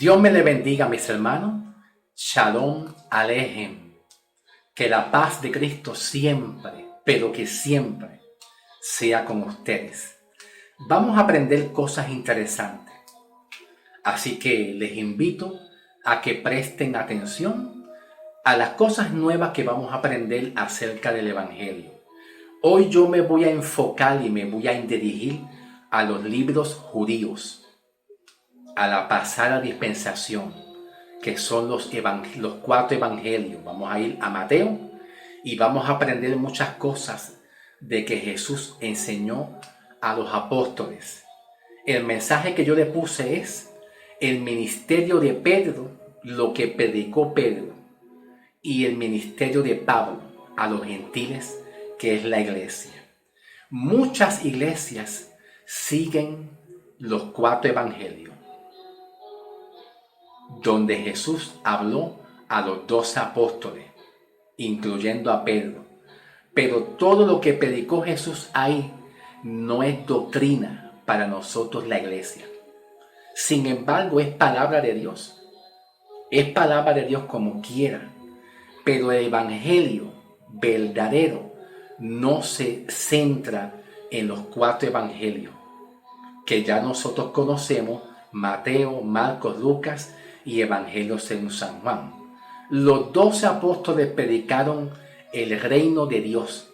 Dios me le bendiga, mis hermanos. Shalom Alejem. Que la paz de Cristo siempre, pero que siempre sea con ustedes. Vamos a aprender cosas interesantes. Así que les invito a que presten atención a las cosas nuevas que vamos a aprender acerca del Evangelio. Hoy yo me voy a enfocar y me voy a dirigir a los libros judíos, a la pasada dispensación, que son los 4 evangelios. Vamos a ir a Mateo y vamos a aprender muchas cosas de que Jesús enseñó a los apóstoles. El mensaje que yo le puse es el ministerio de Pedro, lo que predicó Pedro, y el ministerio de Pablo a los gentiles, que es la iglesia. Muchas iglesias siguen los 4 evangelios, donde Jesús habló a los 12 apóstoles, incluyendo a Pedro. Pero todo lo que predicó Jesús ahí no es doctrina para nosotros, la iglesia. Sin embargo, es palabra de Dios. Es palabra de Dios como quiera. Pero el evangelio verdadero no se centra en los 4 evangelios que ya nosotros conocemos: Mateo, Marcos, Lucas y Evangelio según San Juan. Los 12 apóstoles predicaron el reino de Dios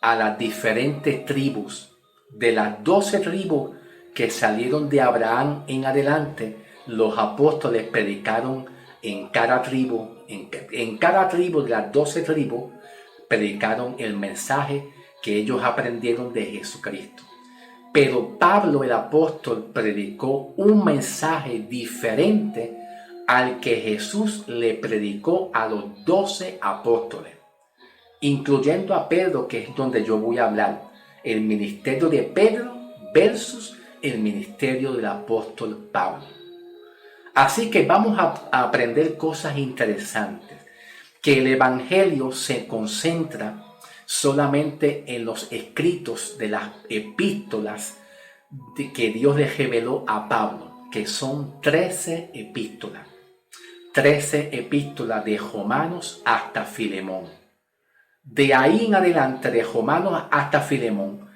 a las diferentes tribus. De las 12 tribus que salieron de Abraham en adelante, los apóstoles predicaron en cada tribu. En cada tribu de las 12 tribus predicaron el mensaje que ellos aprendieron de Jesucristo. Pero Pablo el apóstol predicó un mensaje diferente al que Jesús le predicó a los 12 apóstoles, incluyendo a Pedro, que es donde yo voy a hablar. El ministerio de Pedro versus el ministerio del apóstol Pablo. Así que vamos a aprender cosas interesantes. Que el evangelio se concentra solamente en los escritos de las epístolas que Dios le reveló a Pablo, que son 13 epístolas. 13 epístolas de Romanos hasta Filemón. De ahí en adelante, de Romanos hasta Filemón,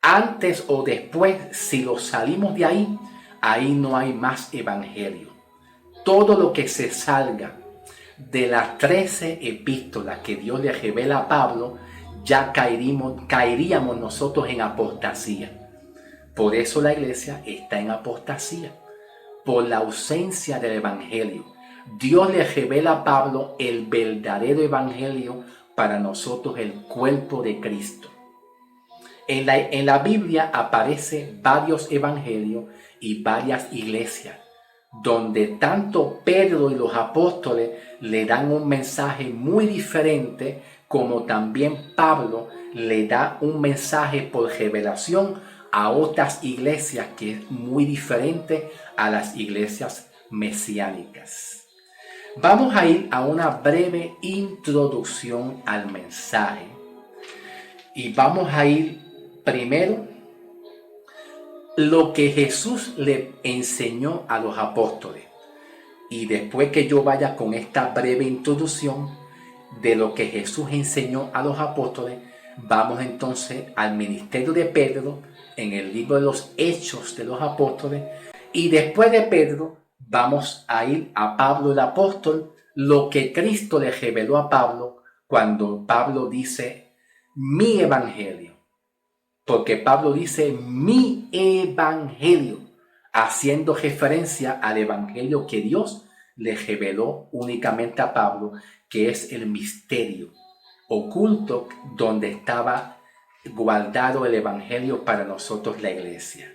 antes o después, si lo salimos de ahí, ahí no hay más evangelio. Todo lo que se salga de las 13 epístolas que Dios le revela a Pablo, ya caeríamos nosotros en apostasía. Por eso la iglesia está en apostasía, por la ausencia del evangelio. Dios le revela a Pablo el verdadero evangelio, para nosotros el cuerpo de Cristo. En la Biblia aparece varios evangelios y varias iglesias, donde tanto Pedro y los apóstoles le dan un mensaje muy diferente, como también Pablo le da un mensaje por revelación a otras iglesias que es muy diferente a las iglesias mesiánicas. Vamos a ir a una breve introducción al mensaje y vamos a ir primero lo que Jesús le enseñó a los apóstoles, y después que yo vaya con esta breve introducción de lo que Jesús enseñó a los apóstoles, vamos entonces al ministerio de Pedro en el libro de los Hechos de los Apóstoles, y después de Pedro vamos a ir a Pablo el apóstol, lo que Cristo le reveló a Pablo cuando Pablo dice mi evangelio. Porque Pablo dice mi evangelio, haciendo referencia al evangelio que Dios le reveló únicamente a Pablo, que es el misterio oculto donde estaba guardado el evangelio para nosotros, la iglesia.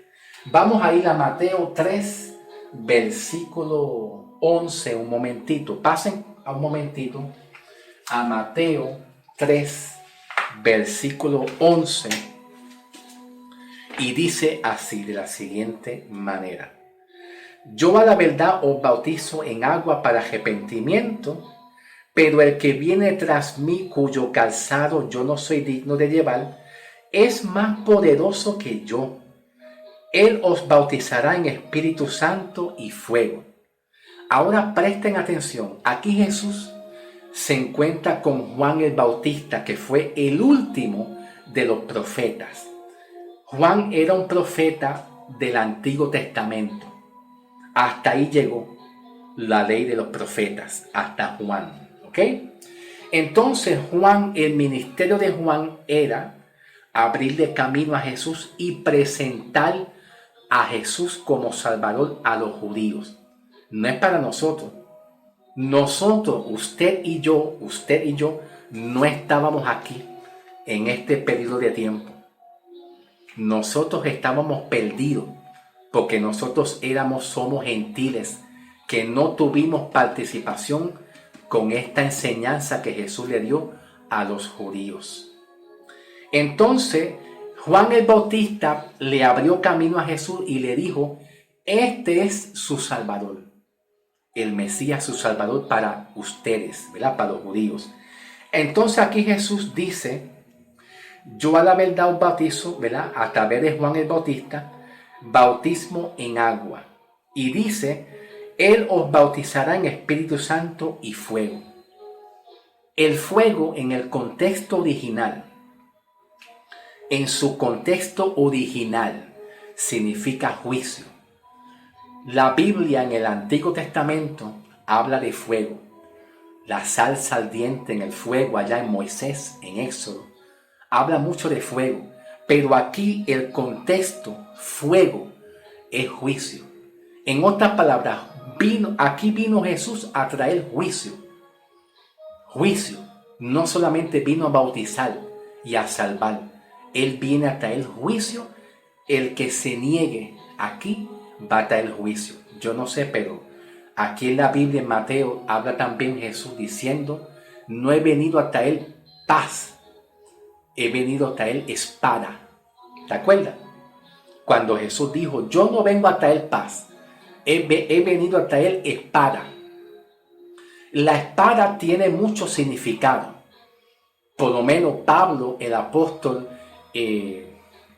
Vamos a ir a Mateo 3, versículo 11, un momentito. Pasen a un momentito a Mateo 3, versículo 11. Y dice así, de la siguiente manera: yo a la verdad os bautizo en agua para arrepentimiento, pero el que viene tras mí, cuyo calzado yo no soy digno de llevar, es más poderoso que yo. Él os bautizará en Espíritu Santo y fuego. Ahora presten atención. Aquí Jesús se encuentra con Juan el Bautista, que fue el último de los profetas. Juan era un profeta del Antiguo Testamento. Hasta ahí llegó la ley de los profetas, hasta Juan. ¿Ok? Entonces Juan, el ministerio de Juan era abrirle camino a Jesús y presentar a Jesús como Salvador a los judíos. No es para nosotros. Nosotros, usted y yo, no estábamos aquí en este periodo de tiempo. Nosotros estábamos perdidos porque nosotros somos gentiles que no tuvimos participación con esta enseñanza que Jesús le dio a los judíos. Entonces, Juan el Bautista le abrió camino a Jesús y le dijo, este es su Salvador, el Mesías, su Salvador para ustedes, ¿verdad? Para los judíos. Entonces aquí Jesús dice, yo a la verdad os bautizo, ¿verdad? A través de Juan el Bautista, bautismo en agua. Y dice, Él os bautizará en Espíritu Santo y fuego. El fuego en el contexto original, en su contexto original, significa juicio. La Biblia en el Antiguo Testamento habla de fuego. La salsa ardiente en el fuego allá en Moisés, en Éxodo, habla mucho de fuego. Pero aquí el contexto, fuego, es juicio. En otras palabras, aquí vino Jesús a traer juicio. Juicio. No solamente vino a bautizar y a salvar. Él viene a traer juicio. El que se niegue aquí va a traer juicio. Yo no sé, pero aquí en la Biblia, en Mateo, habla también Jesús diciendo, no he venido a traer paz, he venido a traer espada. ¿Te acuerdas? Cuando Jesús dijo, yo no vengo a traer paz, he venido a traer espada. La espada tiene mucho significado. Por lo menos Pablo, el apóstol,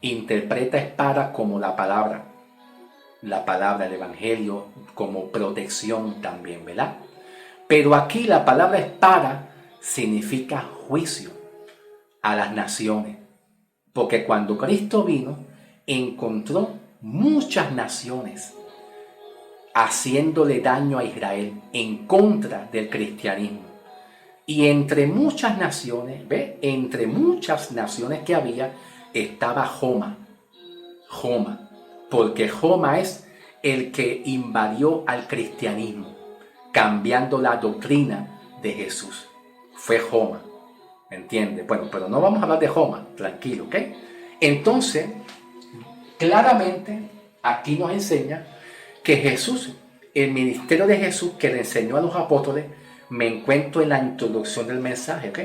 interpreta espada como la palabra, el evangelio, como protección también, ¿verdad? Pero aquí la palabra espada significa juicio a las naciones. Porque cuando Cristo vino, encontró muchas naciones haciéndole daño a Israel en contra del cristianismo. Y entre muchas naciones, entre muchas naciones que había, estaba Joma. Porque Joma es el que invadió al cristianismo, cambiando la doctrina de Jesús. Fue Joma. ¿Me entiendes? Bueno, pero no vamos a hablar de Joma, tranquilo, ¿ok? Entonces, claramente, aquí nos enseña que Jesús, el ministerio de Jesús que le enseñó a los apóstoles, me encuentro en la introducción del mensaje, ¿ok?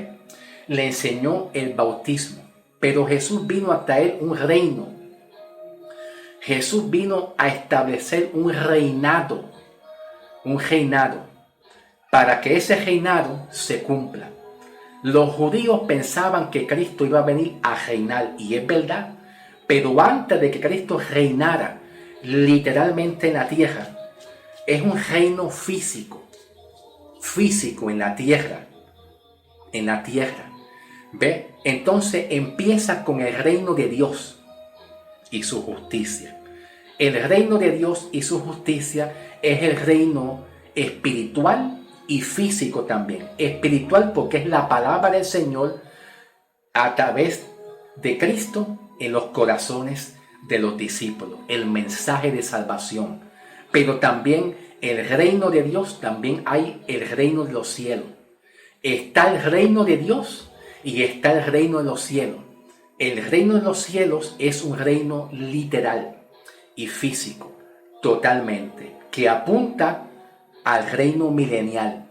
Le enseñó el bautismo, pero Jesús vino a traer un reino. Jesús vino a establecer un reinado, para que ese reinado se cumpla. Los judíos pensaban que Cristo iba a venir a reinar, y es verdad, pero antes de que Cristo reinara literalmente en la tierra, es un reino físico en la tierra, ¿ve? Entonces empieza con el reino de Dios y su justicia. El reino de Dios y su justicia es el reino espiritual y físico también. Espiritual porque es la palabra del Señor a través de Cristo en los corazones de los discípulos, el mensaje de salvación. Pero también el reino de Dios, también hay el reino de los cielos. Está el reino de Dios y está el reino de los cielos. El reino de los cielos es un reino literal y físico, totalmente, que apunta al reino milenial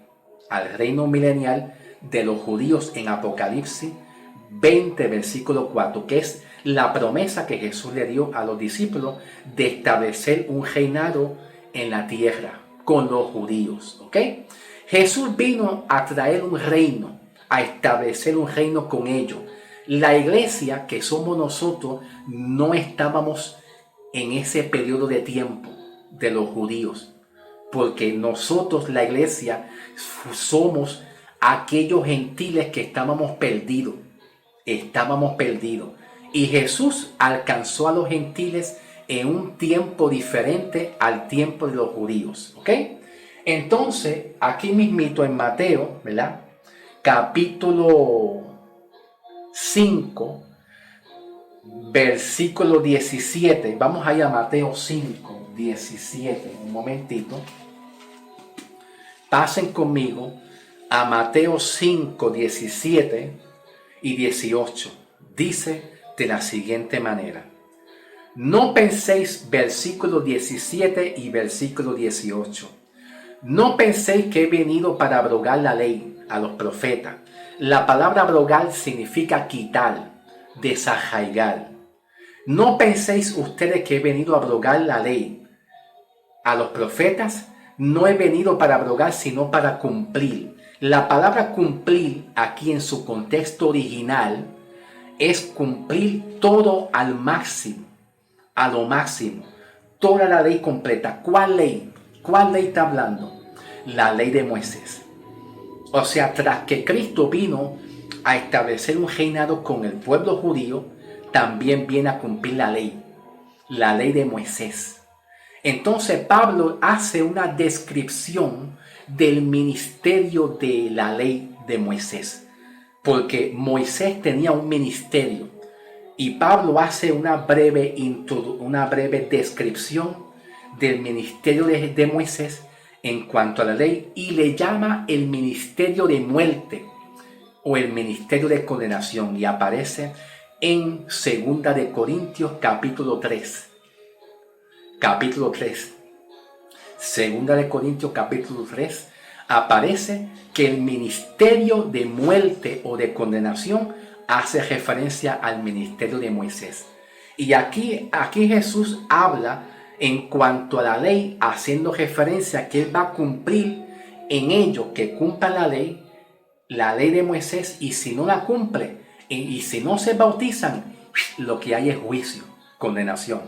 de los judíos en Apocalipsis 20, versículo 4, que es la promesa que Jesús le dio a los discípulos de establecer un reinado en la tierra con los judíos, ¿ok? Jesús vino a traer un reino, a establecer un reino con ellos. La iglesia que somos nosotros no estábamos en ese periodo de tiempo de los judíos. porque nosotros, la iglesia, somos aquellos gentiles que estábamos perdidos. Estábamos perdidos. Y Jesús alcanzó a los gentiles en un tiempo diferente al tiempo de los judíos. ¿Ok? Entonces, aquí mismito en Mateo, ¿verdad? Capítulo 5, versículo 17. Vamos a ir a Mateo 5, 17. Un momentito. Pasen conmigo a Mateo 5, 17 y 18. Dice de la siguiente manera: no penséis, versículo 17 y versículo 18. No penséis que he venido para abrogar la ley a los profetas. La palabra abrogar significa quitar, desarraigar. No penséis ustedes que he venido a abrogar la ley a los profetas. No he venido para abrogar, sino para cumplir. La palabra cumplir aquí en su contexto original es cumplir todo al máximo, a lo máximo, toda la ley completa. ¿Cuál ley? ¿Cuál ley está hablando? La ley de Moisés. O sea, tras que Cristo vino a establecer un reinado con el pueblo judío, también viene a cumplir la ley de Moisés. Entonces Pablo hace una descripción del ministerio de la ley de Moisés, porque Moisés tenía un ministerio y Pablo hace una breve descripción del ministerio de Moisés en cuanto a la ley y le llama el ministerio de muerte o el ministerio de condenación, y aparece en 2 de Corintios capítulo 3. Capítulo 3. 2 de Corintios capítulo 3 aparece que el ministerio de muerte o de condenación hace referencia al ministerio de Moisés. Y aquí Jesús habla en cuanto a la ley, haciendo referencia a que Él va a cumplir en ello, que cumpla la ley de Moisés, y si no la cumple, y si no se bautizan, lo que hay es juicio, condenación.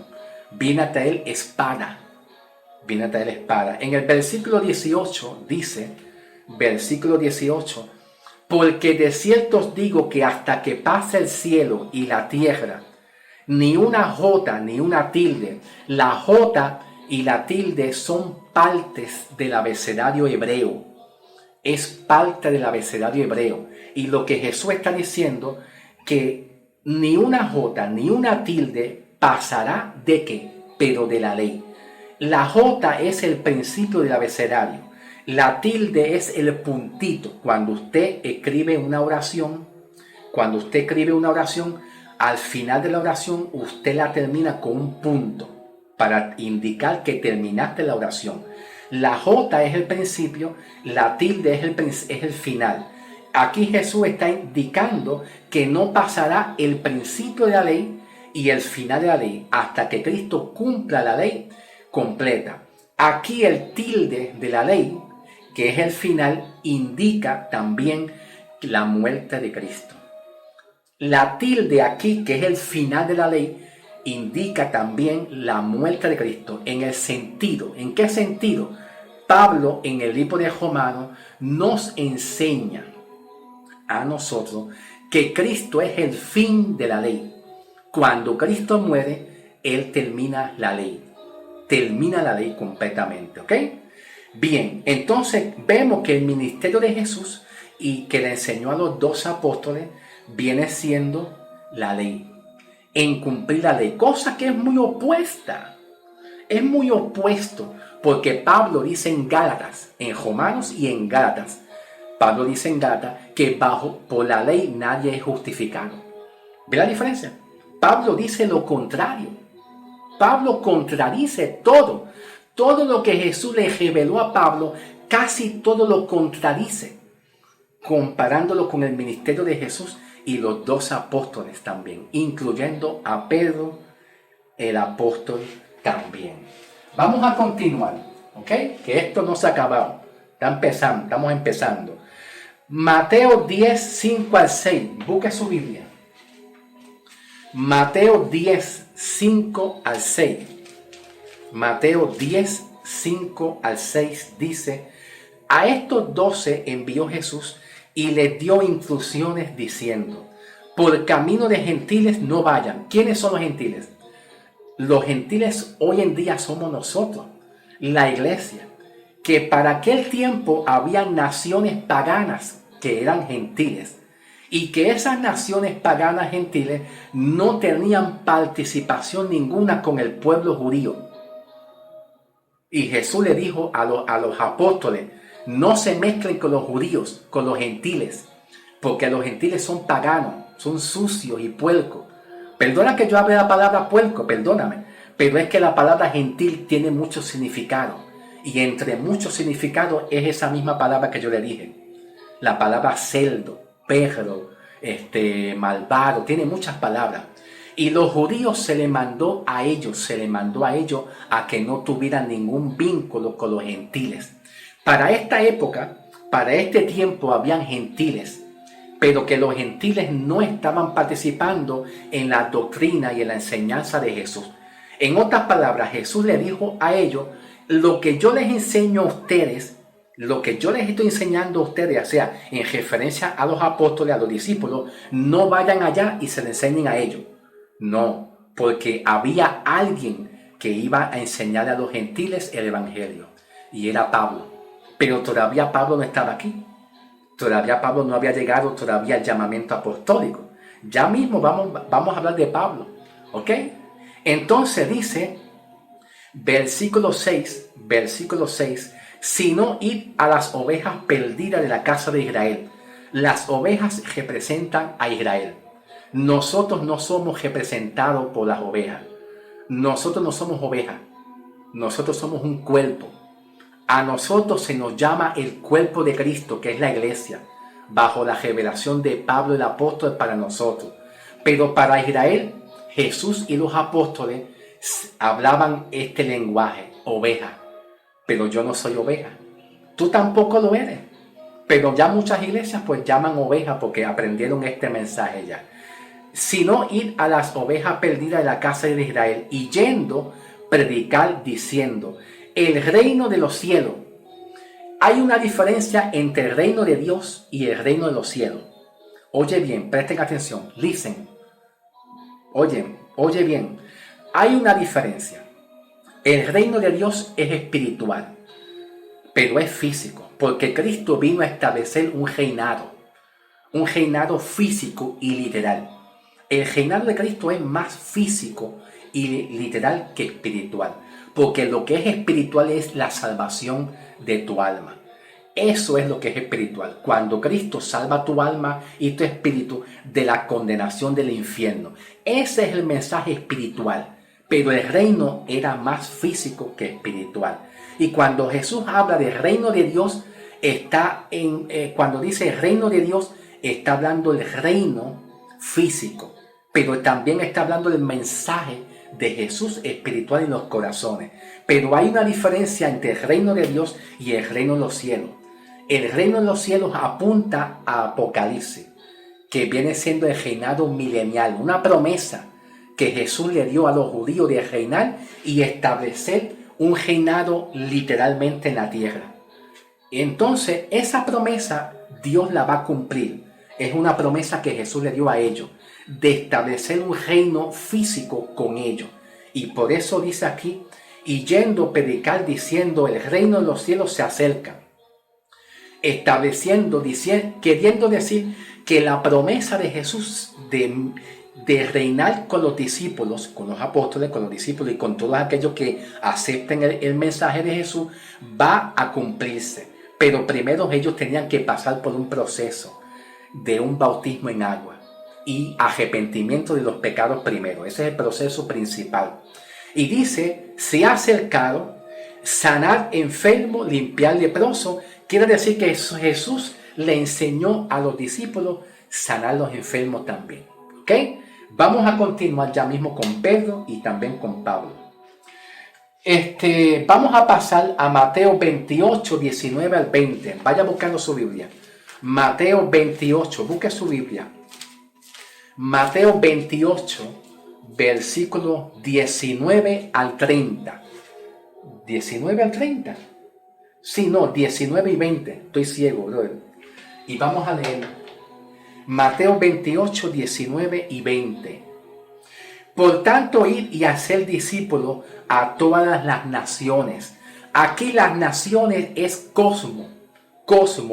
Viene a traer espada. Viene a traer espada. En el versículo 18 dice, versículo 18, porque de cierto os digo que hasta que pase el cielo y la tierra, ni una jota ni una tilde. La jota y la tilde son partes del abecedario hebreo. Es parte del abecedario hebreo. Y lo que Jesús está diciendo, que ni una jota ni una tilde pasará ¿de qué? Pero de la ley. La jota es el principio del abecedario. La tilde es el puntito. Cuando usted escribe una oración, al final de la oración usted la termina con un punto para indicar que terminaste la oración. La jota es el principio, la tilde es el final. Aquí Jesús está indicando que no pasará el principio de la ley y el final de la ley hasta que Cristo cumpla la ley completa. Aquí el tilde de la ley, que es el final, indica también la muerte de Cristo. La tilde aquí, que es el final de la ley, indica también la muerte de Cristo. En el sentido, ¿en qué sentido? Pablo en el libro de Romanos nos enseña a nosotros que Cristo es el fin de la ley. Cuando Cristo muere, Él termina la ley completamente, ¿ok? Bien, entonces vemos que el ministerio de Jesús y que le enseñó a los 12 apóstoles viene siendo la ley, en cumplir la ley, cosa que es muy opuesta, es muy opuesto, porque Pablo dice en Gálatas, en Romanos y en Gálatas, Pablo dice en Gálatas que por la ley nadie es justificado. ¿Ve la diferencia? Pablo dice lo contrario. Pablo contradice todo lo que Jesús le reveló a Pablo, casi todo lo contradice, comparándolo con el ministerio de Jesús y los 12 apóstoles también, incluyendo a Pedro, el apóstol también. Vamos a continuar, ¿ok? Que esto no se ha acabado. Estamos empezando. Mateo 10, 5 al 6. Busque su Biblia. Mateo 10, 5 al 6. Mateo 10, 5 al 6 dice: a estos 12 envió Jesús y les dio instrucciones diciendo: por camino de gentiles no vayan. ¿Quiénes son los gentiles? Los gentiles hoy en día somos nosotros, la iglesia, que para aquel tiempo había naciones paganas que eran gentiles, y que esas naciones paganas gentiles no tenían participación ninguna con el pueblo judío. Y Jesús le dijo a los apóstoles: no se mezclen con los judíos, con los gentiles, porque los gentiles son paganos, son sucios y puercos. Perdona que yo hable la palabra puerco, perdóname, pero es que la palabra gentil tiene muchos significados, y entre muchos significados es esa misma palabra que yo le dije. La palabra cerdo, perro, malvado, tiene muchas palabras. Y los judíos se les mandó a ellos a que no tuvieran ningún vínculo con los gentiles. Para esta época, para este tiempo, habían gentiles, pero que los gentiles no estaban participando en la doctrina y en la enseñanza de Jesús. En otras palabras, Jesús le dijo a ellos: lo que yo les enseño a ustedes, lo que yo les estoy enseñando a ustedes, o sea, en referencia a los apóstoles, a los discípulos, no vayan allá y se le enseñen a ellos. No, porque había alguien que iba a enseñar a los gentiles el evangelio, y era Pablo. Pero todavía Pablo no estaba aquí. Todavía Pablo no había llegado todavía al llamamiento apostólico. Ya mismo vamos a hablar de Pablo, ¿ok? Entonces dice, versículo 6, sino id a las ovejas perdidas de la casa de Israel. Las ovejas representan a Israel. Nosotros no somos representados por las ovejas. Nosotros no somos ovejas. Nosotros somos un cuerpo. A nosotros se nos llama el cuerpo de Cristo, que es la iglesia, bajo la revelación de Pablo el apóstol para nosotros. Pero para Israel, Jesús y los apóstoles hablaban este lenguaje: oveja. Pero yo no soy oveja. Tú tampoco lo eres. Pero ya muchas iglesias pues llaman oveja porque aprendieron este mensaje ya. Sino ir a las ovejas perdidas de la casa de Israel, y yendo, predicar diciendo: el reino de los cielos. Hay una diferencia entre el reino de Dios y el reino de los cielos. Oye bien, presten atención, listen. Oye bien, hay una diferencia. El reino de Dios es espiritual, pero es físico, porque Cristo vino a establecer un reinado físico y literal. El reinado de Cristo es más físico y literal que espiritual, porque lo que es espiritual es la salvación de tu alma. Eso es lo que es espiritual, cuando Cristo salva tu alma y tu espíritu de la condenación del infierno. Ese es el mensaje espiritual, pero el reino era más físico que espiritual. Y cuando Jesús habla del reino de Dios, cuando dice el reino de Dios, está hablando del reino físico, pero también está hablando del mensaje de Jesús espiritual en los corazones. Pero hay una diferencia entre el reino de Dios y el reino de los cielos. El reino de los cielos apunta a Apocalipsis, que viene siendo el reinado milenial, una promesa que Jesús le dio a los judíos de reinar y establecer un reinado literalmente en la tierra. Entonces, esa promesa Dios la va a cumplir. Es una promesa que Jesús le dio a ellos, de establecer un reino físico con ellos. Y por eso dice aquí: y yendo predicar diciendo, el reino de los cielos se acerca. Queriendo decir que la promesa de Jesús de reinar con los discípulos, con los apóstoles, con los discípulos y con todos aquellos que acepten el mensaje de Jesús, va a cumplirse. Pero primero ellos tenían que pasar por un proceso de un bautismo en agua y arrepentimiento de los pecados primero. Ese es el proceso principal. Y dice: se ha acercado, sanar enfermo, limpiar leproso. Quiere decir que Jesús le enseñó a los discípulos sanar los enfermos también. ¿Ok? Vamos a continuar ya mismo con Pedro y también con Pablo. Vamos a pasar a Mateo 28, 19 al 20. Vaya buscando su Biblia. Mateo 28, busque su Biblia. Mateo 28, versículo 19 al 30. 19 al 30. Sí, no, 19 y 20. Estoy ciego, brother. Y vamos a leer Mateo 28, 19 y 20. Por tanto, id y hacer discípulos a todas las naciones. Aquí las naciones es cosmo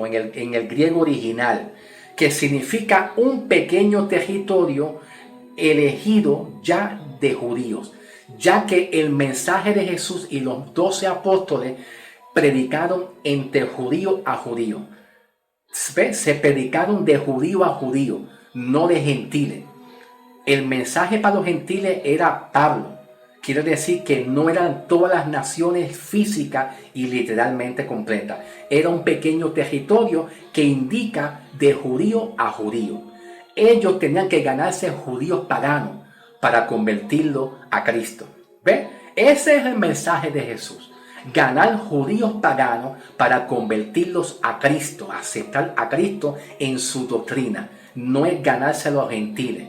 en el griego original, que significa un pequeño territorio elegido ya de judíos, ya que el mensaje de Jesús y los 12 apóstoles predicaron entre judío a judío. Se predicaron de judío a judío, no de gentiles. El mensaje para los gentiles era Pablo. Quiere decir que no eran todas las naciones físicas y literalmente completas. Era un pequeño territorio que indica de judío a judío. Ellos tenían que ganarse judíos paganos para convertirlos a Cristo. ¿Ve? Ese es el mensaje de Jesús. Ganar judíos paganos para convertirlos a Cristo, aceptar a Cristo en su doctrina. No es ganarse a los gentiles.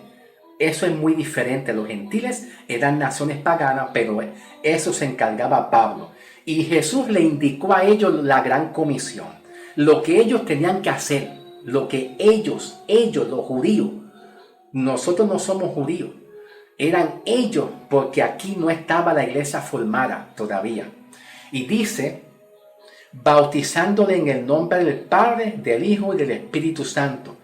Eso es muy diferente. Los gentiles eran naciones paganas, pero eso se encargaba Pablo. Y Jesús le indicó a ellos la gran comisión. Lo que ellos tenían que hacer. Lo que ellos, los judíos. Nosotros no somos judíos. Eran ellos, porque aquí no estaba la iglesia formada todavía. Y dice, bautizándole en el nombre del Padre, del Hijo y del Espíritu Santo.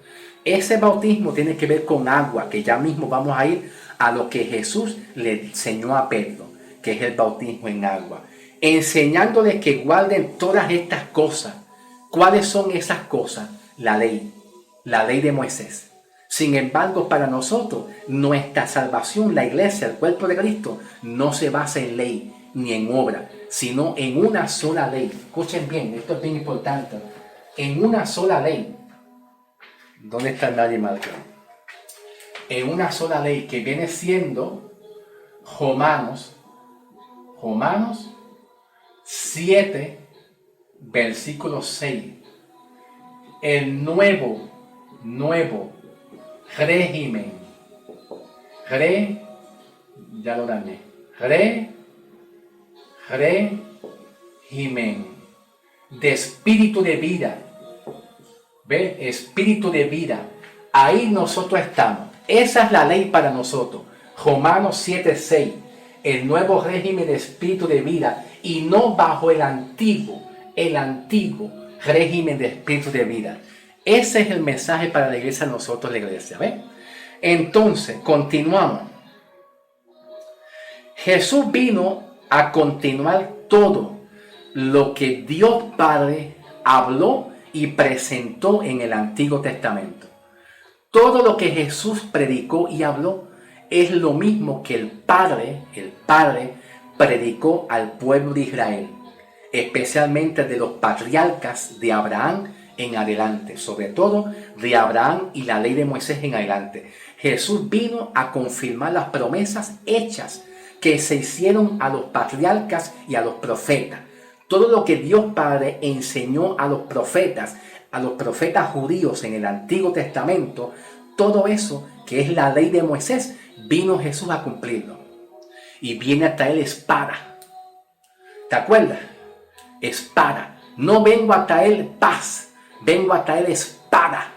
Ese bautismo tiene que ver con agua, que ya mismo vamos a ir a lo que Jesús le enseñó a Pedro, que es el bautismo en agua. Enseñándoles que guarden todas estas cosas. ¿Cuáles son esas cosas? La ley de Moisés. Sin embargo, para nosotros, nuestra salvación, la iglesia, el cuerpo de Cristo, no se basa en ley ni en obra, sino en una sola ley. Escuchen bien, esto es bien importante. En una sola ley. ¿Dónde está nadie marcado? En una sola ley que viene siendo Romanos 7, versículo 6. El nuevo régimen. Ya lo dañé. Régimen de espíritu de vida. ¿Ve? Espíritu de vida. Ahí nosotros estamos. Esa es la ley para nosotros. Romanos 7:6. El nuevo régimen de espíritu de vida y no bajo el antiguo régimen de espíritu de vida. Ese es el mensaje para la iglesia, nosotros la iglesia. ¿Ve? Entonces, continuamos. Jesús vino a continuar todo lo que Dios Padre habló y presentó en el Antiguo Testamento. Todo lo que Jesús predicó y habló es lo mismo que el Padre predicó al pueblo de Israel, especialmente de los patriarcas de Abraham en adelante, sobre todo de Abraham y la ley de Moisés en adelante. Jesús vino a confirmar las promesas hechas que se hicieron a los patriarcas y a los profetas. Todo lo que Dios Padre enseñó a los profetas judíos en el Antiguo Testamento, todo eso que es la ley de Moisés, vino Jesús a cumplirlo. Y viene a traer espada. ¿Te acuerdas? Espada. No vengo a traer paz, vengo a traer espada.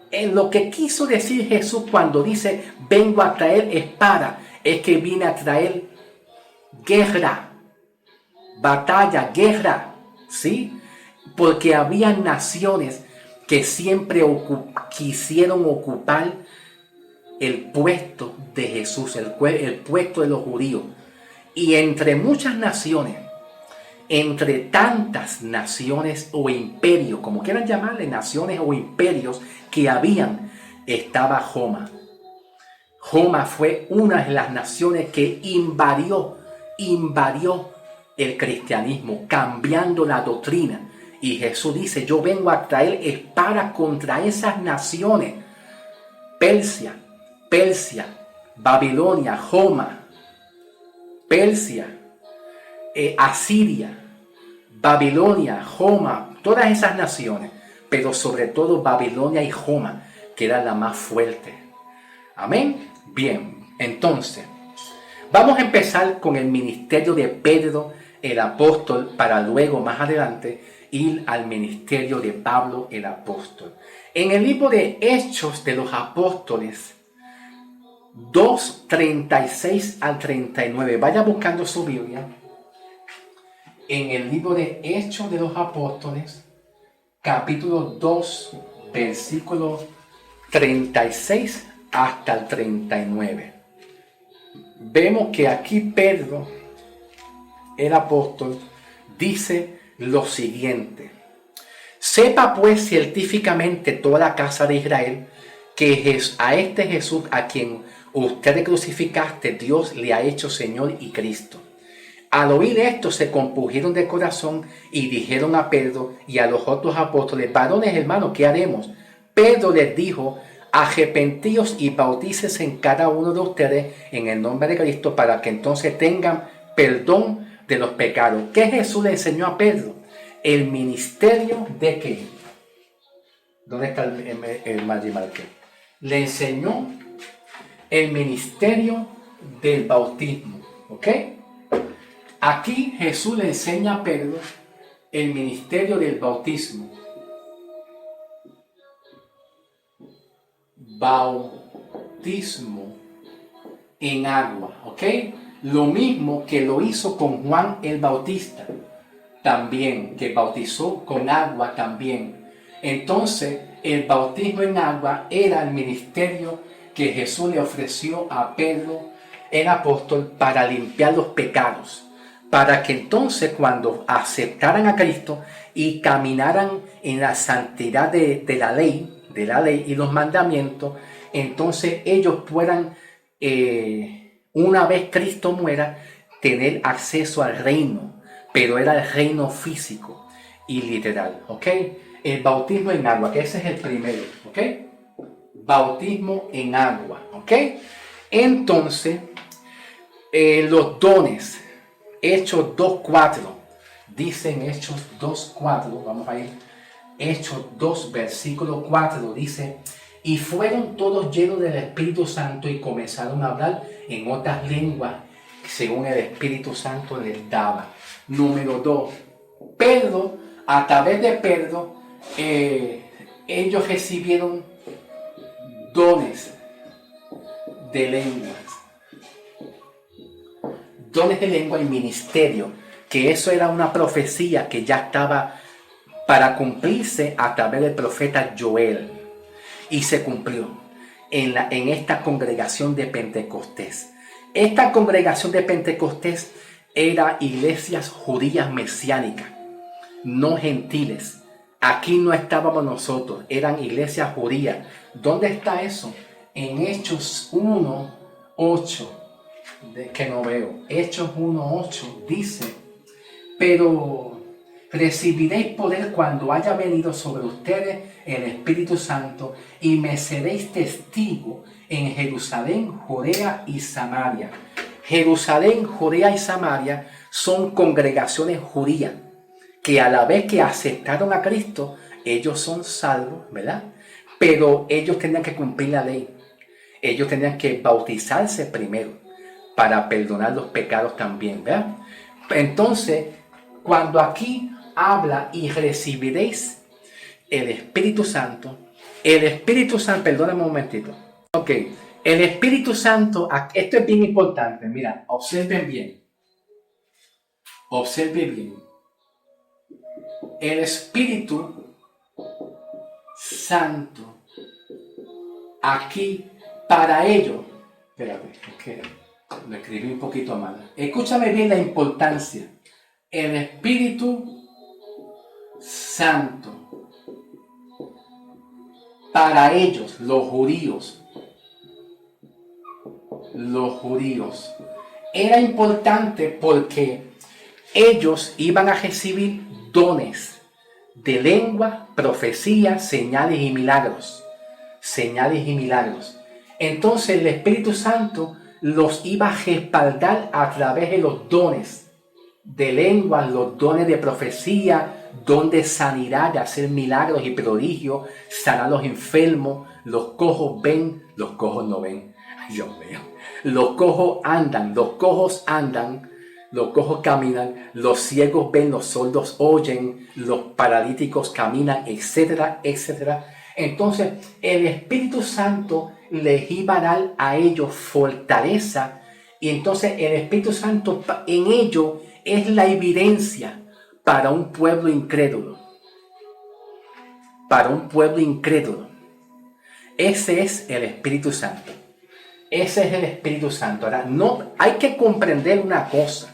En lo que quiso decir Jesús cuando dice vengo a traer espada, es que viene a traer guerra. Batalla, guerra, ¿sí? Porque había naciones que siempre quisieron ocupar el puesto de Jesús, el puesto de los judíos. Y entre muchas naciones, entre tantas naciones o imperios, como quieran llamarle, naciones o imperios que habían, estaba Roma. Roma fue una de las naciones que invadió el cristianismo, cambiando la doctrina. Y Jesús dice, yo vengo a traer espada contra esas naciones. Persia, Babilonia, Roma, Persia, Asiria, Babilonia, Roma, todas esas naciones, pero sobre todo Babilonia y Roma, que era la más fuerte. Amén. Bien, entonces, vamos a empezar con el ministerio de Pedro el apóstol, para luego más adelante ir al ministerio de Pablo el apóstol. En el libro de Hechos de los Apóstoles 2:36 al 39, vaya buscando su Biblia. En el libro de Hechos de los Apóstoles, capítulo 2, versículo 36 hasta el 39. Vemos que aquí Pedro, el apóstol, dice lo siguiente: sepa pues científicamente toda la casa de Israel que a este Jesús a quien ustedes crucificaste, Dios le ha hecho Señor y Cristo. Al oír esto se compungieron de corazón y dijeron a Pedro y a los otros apóstoles: varones hermanos, ¿qué haremos? Pedro les dijo: arrepentíos y bautícense en cada uno de ustedes en el nombre de Cristo para que entonces tengan perdón de los pecados. ¿Qué Jesús le enseñó a Pedro? El ministerio de ¿qué? ¿Dónde está el Marque? Le enseñó el ministerio del bautismo. ¿Ok? Aquí Jesús le enseña a Pedro el ministerio del bautismo. Bautismo en agua, ¿ok? Lo mismo que lo hizo con Juan el Bautista, también, que bautizó con agua también. Entonces, el bautismo en agua era el ministerio que Jesús le ofreció a Pedro, el apóstol, para limpiar los pecados, para que entonces cuando aceptaran a Cristo y caminaran en la santidad de la ley y los mandamientos, entonces ellos puedan, una vez Cristo muera, tener acceso al reino, pero era el reino físico y literal, ¿ok? El bautismo en agua, que ese es el primero, ¿ok? Bautismo en agua, ¿ok? Entonces, los dones, Hechos 2:4, dicen Hechos 2:4, vamos a ir, Hechos 2, versículo 4, dice: y fueron todos llenos del Espíritu Santo y comenzaron a hablar en otras lenguas, según el Espíritu Santo les daba. Número 2, Pedro, a través de Pedro, ellos recibieron dones de lenguas. Dones de lengua y ministerio, que eso era una profecía que ya estaba para cumplirse a través del profeta Joel, y se cumplió en esta congregación de Pentecostés. Esta congregación de Pentecostés era iglesias judías mesiánicas, no gentiles. Aquí no estábamos nosotros, eran iglesias judías. ¿Dónde está eso? En Hechos 1:8, que no veo. Hechos 1:8 dice: pero recibiréis poder cuando haya venido sobre ustedes el Espíritu Santo, y me seréis testigo en Jerusalén, Judea y Samaria. Jerusalén, Judea y Samaria son congregaciones judías que a la vez que aceptaron a Cristo, ellos son salvos, ¿verdad? Pero ellos tenían que cumplir la ley. Ellos tenían que bautizarse primero para perdonar los pecados también, ¿verdad? Entonces, cuando aquí habla y recibiréis el Espíritu Santo, perdóname un momentito. Ok, el Espíritu Santo, esto es bien importante, mira, observen bien. El Espíritu Santo, aquí, para ello, espérate, que lo escribí un poquito mal. Escúchame bien la importancia. El Espíritu Santo, para ellos, los judíos, era importante porque ellos iban a recibir dones de lengua, profecía, señales y milagros. Entonces el Espíritu Santo los iba a respaldar a través de los dones de lengua, los dones de profecía, don de sanidad, de hacer milagros y prodigios, sanar a los enfermos. Los cojos ven, los cojos no ven. Ay, Dios mío. Los cojos andan, los cojos caminan, los ciegos ven, los sordos oyen, los paralíticos caminan, etcétera, etcétera. Entonces el Espíritu Santo les iba a dar a ellos fortaleza, y entonces el Espíritu Santo en ellos es la evidencia para un pueblo incrédulo. Para un pueblo incrédulo. Ese es el Espíritu Santo. Ese es el Espíritu Santo. Ahora, no, hay que comprender una cosa,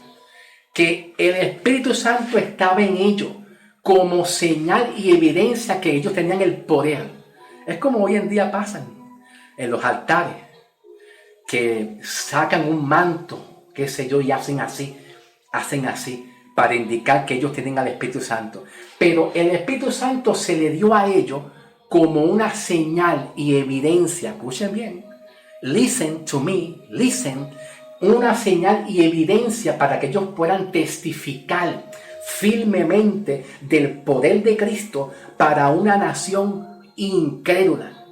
que el Espíritu Santo estaba en ellos como señal y evidencia que ellos tenían el poder. Es como hoy en día pasan en los altares, que sacan un manto, qué sé yo, y hacen así, para indicar que ellos tienen al Espíritu Santo. Pero el Espíritu Santo se le dio a ellos como una señal y evidencia. Escuchen bien. Listen to me, listen. Una señal y evidencia para que ellos puedan testificar firmemente del poder de Cristo para una nación incrédula.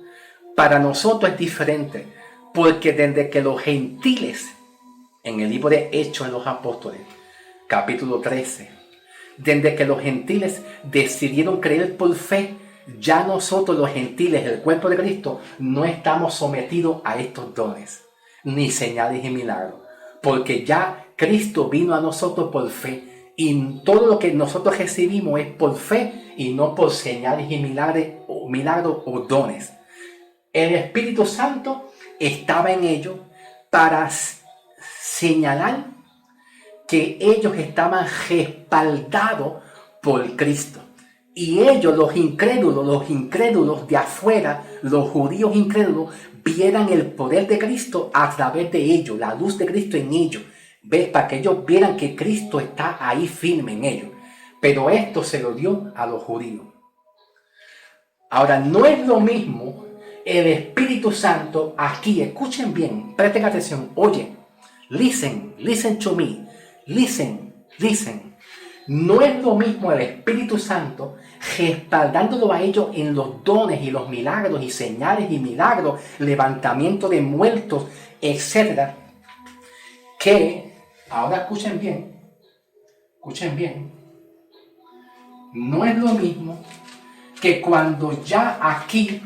Para nosotros es diferente, porque desde que los gentiles, en el libro de Hechos de los Apóstoles, capítulo 13, desde que los gentiles decidieron creer por fe, ya nosotros los gentiles, el cuerpo de Cristo, no estamos sometidos a estos dones, ni señales y milagros, porque ya Cristo vino a nosotros por fe, y todo lo que nosotros recibimos es por fe y no por señales y milagros o dones. El Espíritu Santo estaba en ellos para señalar que ellos estaban respaldados por Cristo. Y ellos, los incrédulos de afuera, los judíos incrédulos, vieran el poder de Cristo a través de ellos, la luz de Cristo en ellos. ¿Ves? Para que ellos vieran que Cristo está ahí firme en ellos. Pero esto se lo dio a los judíos. Ahora, no es lo mismo el Espíritu Santo aquí. Escuchen bien, presten atención. Oye, listen to me. Listen. No es lo mismo el Espíritu Santo respaldándolo a ellos en los dones y los milagros y señales y milagros, levantamiento de muertos, etc. Que, ahora escuchen bien, no es lo mismo que cuando ya aquí,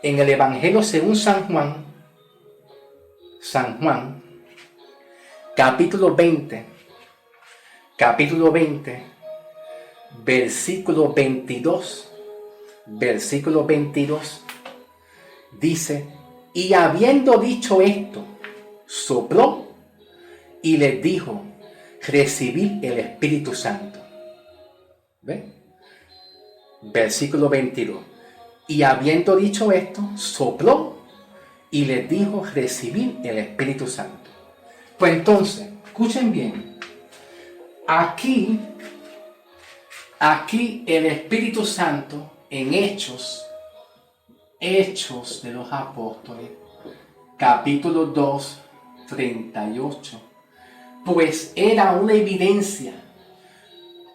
en el Evangelio según San Juan, capítulo 20, versículo 22, dice: y habiendo dicho esto, sopló y les dijo: recibid el Espíritu Santo. ¿Ve? Versículo 22. Y habiendo dicho esto, sopló y les dijo: recibid el Espíritu Santo. Pues entonces, escuchen bien. Aquí el Espíritu Santo en Hechos de los Apóstoles, capítulo 2, 38, pues era una evidencia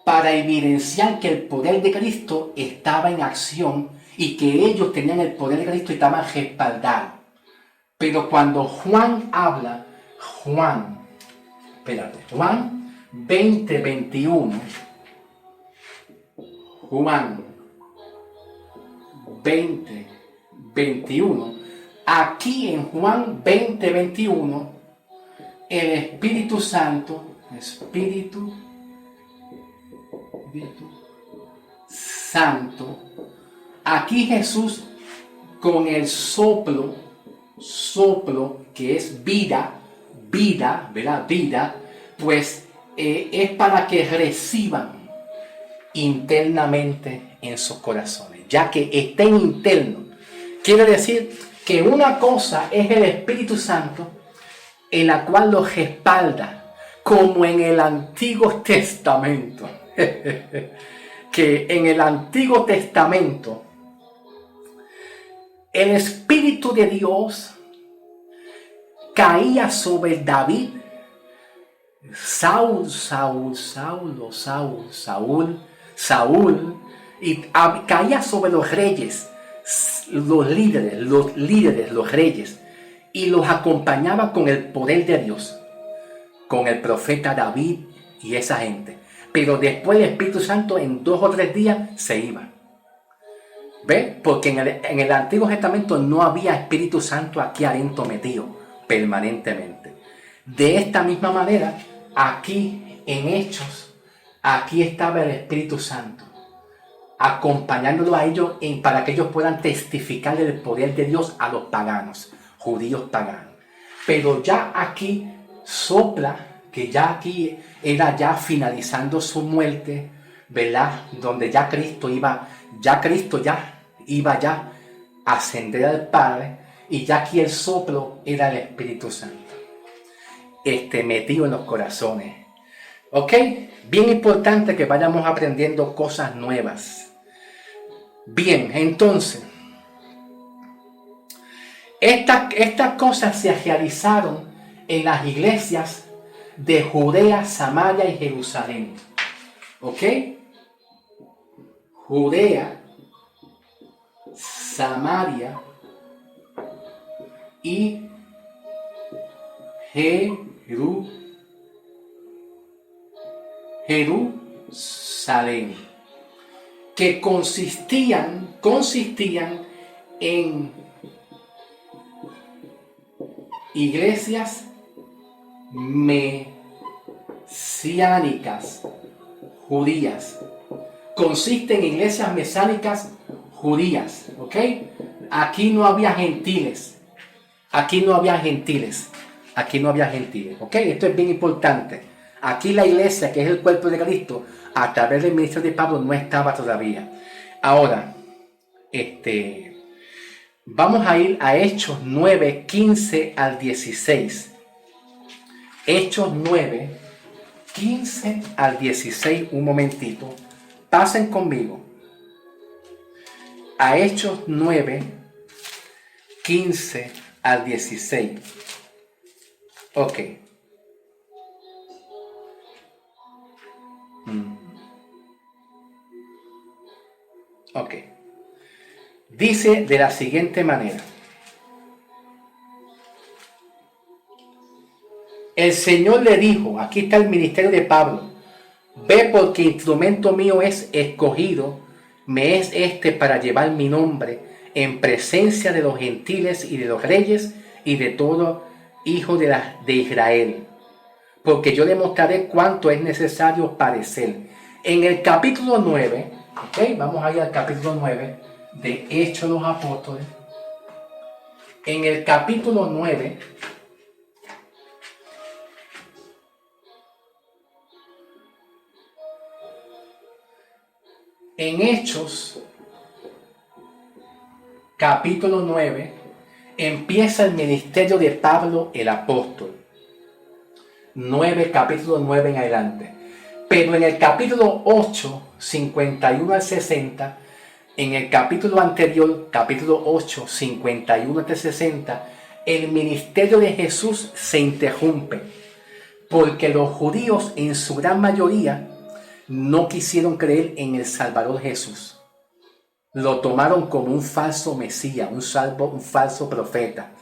para evidenciar que el poder de Cristo estaba en acción y que ellos tenían el poder de Cristo y estaban respaldados. Pero cuando Juan habla, Juan 20, 21, Juan 20, 21, aquí en Juan 20, 21, el Espíritu Santo, aquí Jesús con el soplo que es vida, ¿verdad? Vida, pues es para que reciban internamente en sus corazones, ya que estén internos. Quiere decir que una cosa es el Espíritu Santo, en la cual los respalda, como en el Antiguo Testamento. Que en el Antiguo Testamento el Espíritu de Dios caía sobre David, Saúl, y caía sobre los reyes, los líderes, los reyes, y los acompañaba con el poder de Dios. con el profeta David y esa gente. Pero después el Espíritu Santo en 2 o 3 días se iba. ¿Ve? Porque en el Antiguo Testamento no había Espíritu Santo aquí adentro metido permanentemente. De esta misma manera, aquí en Hechos, aquí estaba el Espíritu Santo, acompañándolo a ellos para que ellos puedan testificar del poder de Dios a los paganos, judíos paganos. Pero ya aquí sopla, que ya aquí era ya finalizando su muerte, ¿verdad? Donde ya Cristo iba ya a ascender al Padre, y ya aquí el soplo era el Espíritu Santo, metido en los corazones. ¿Ok? Bien importante que vayamos aprendiendo cosas nuevas. Bien, entonces, estas cosas se realizaron en las iglesias de Judea, Samaria y Jerusalén. ¿Ok? Judea, Samaria y Jerusalén, que consistían en iglesias mesiánicas judías. Consisten en iglesias mesiánicas judías, ¿ok? Aquí no había gentiles, ¿ok? Esto es bien importante. Aquí la iglesia, que es el cuerpo de Cristo, a través del ministerio de Pablo, no estaba todavía. Ahora, vamos a ir a Hechos 9, 15 al 16. Hechos 9, 15 al 16, un momentito. Pasen conmigo a Hechos 9, 15 al 16. Ok. Ok. Dice de la siguiente manera: el Señor le dijo, aquí está el ministerio de Pablo: ve, porque instrumento mío es escogido, me es para llevar mi nombre en presencia de los gentiles y de los reyes y de todo hijo de Israel, porque yo le mostraré cuánto es necesario padecer. En el capítulo 9, ¿ok? Vamos a ir al capítulo 9 de Hechos de los Apóstoles. En el capítulo 9, en Hechos, capítulo 9, empieza el ministerio de Pablo el apóstol. Capítulo 9 en adelante. Pero en el capítulo 8, 51 al 60, en el capítulo anterior, capítulo 8, 51 al 60, el ministerio de Jesús se interrumpe, porque los judíos en su gran mayoría no quisieron creer en el Salvador Jesús. Lo tomaron como un falso Mesías, un falso profeta.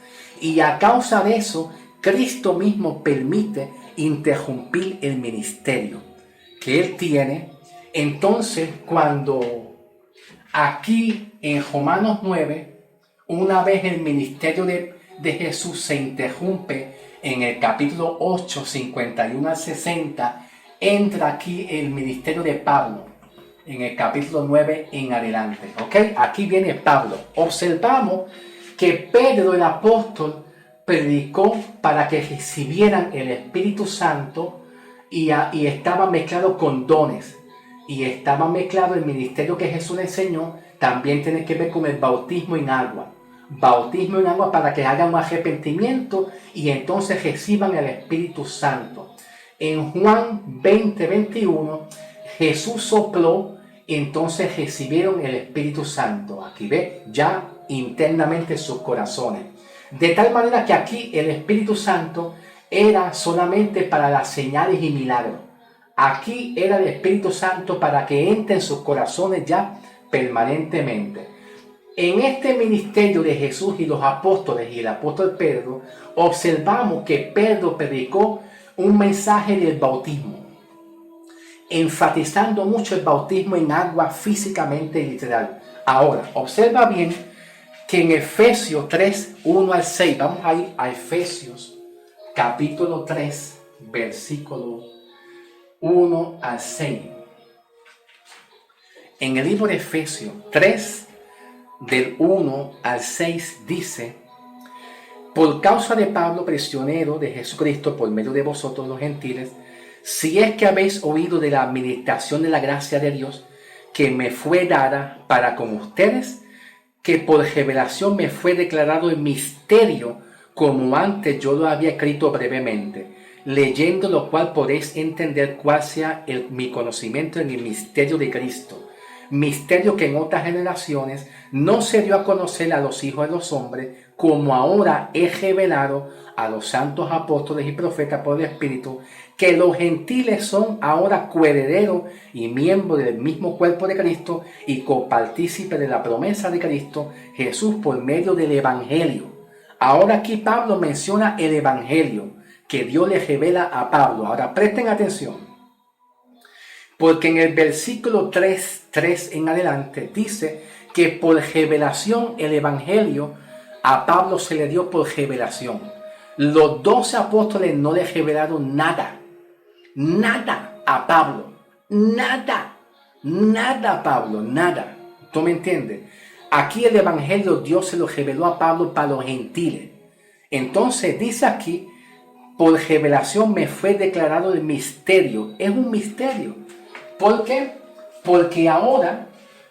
Y a causa de eso, Cristo mismo permite interrumpir el ministerio que Él tiene. Entonces, cuando aquí en Romanos 9, una vez el ministerio de Jesús se interrumpe en el capítulo 8, 51 al 60, entra aquí el ministerio de Pablo en el capítulo 9 en adelante. ¿Ok? Aquí viene Pablo. Observamos que Pedro el apóstol predicó para que recibieran el Espíritu Santo y estaba mezclado con dones. Y estaba mezclado el ministerio que Jesús le enseñó. También tiene que ver con el bautismo en agua. Bautismo en agua para que hagan un arrepentimiento y entonces reciban el Espíritu Santo. En Juan 20, 21, Jesús sopló y entonces recibieron el Espíritu Santo. Aquí ve, ya internamente en sus corazones. De tal manera que aquí el Espíritu Santo era solamente para las señales y milagros. Aquí era el Espíritu Santo para que entre en sus corazones ya permanentemente. En este ministerio de Jesús y los apóstoles y el apóstol Pedro, observamos que Pedro predicó un mensaje del bautismo, enfatizando mucho el bautismo en agua físicamente y literal. Ahora, observa bien que en Efesios 3, 1 al 6, vamos a ir a Efesios capítulo 3, versículo 1 al 6. En el libro de Efesios 3, del 1 al 6 dice: por causa de Pablo, prisionero de Jesucristo, por medio de vosotros los gentiles, si es que habéis oído de la administración de la gracia de Dios, que me fue dada para con ustedes, que por revelación me fue declarado el misterio, como antes yo lo había escrito brevemente, leyendo lo cual podéis entender cuál sea mi conocimiento en el misterio de Cristo, misterio que en otras generaciones no se dio a conocer a los hijos de los hombres, como ahora he revelado a los santos apóstoles y profetas por el Espíritu, que los gentiles son ahora coherederos y miembros del mismo cuerpo de Cristo y copartícipes de la promesa de Cristo Jesús por medio del Evangelio. Ahora aquí Pablo menciona el Evangelio que Dios le revela a Pablo. Ahora presten atención, porque en el versículo 3 en adelante dice que por revelación el Evangelio a Pablo se le dio por revelación. Los 12 apóstoles no le revelaron nada a Pablo, nada a Pablo, nada. ¿Tú me entiendes? Aquí el Evangelio Dios se lo reveló a Pablo para los gentiles. Entonces dice aquí, por revelación me fue declarado el misterio. Es un misterio. ¿Por qué? Porque ahora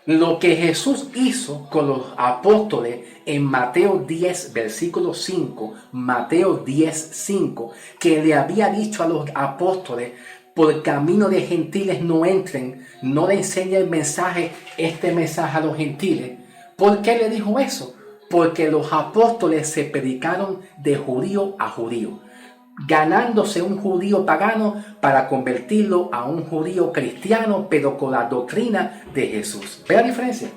lo que Jesús hizo con los apóstoles en Mateo 10, versículo 5, Mateo 10, 5, que le había dicho a los apóstoles: por camino de gentiles no entren, no le enseñe el mensaje, este mensaje a los gentiles. ¿Por qué le dijo eso? Porque los apóstoles se predicaron de judío a judío, ganándose un judío pagano para convertirlo a un judío cristiano, pero con la doctrina de Jesús. ¿Ve la diferencia?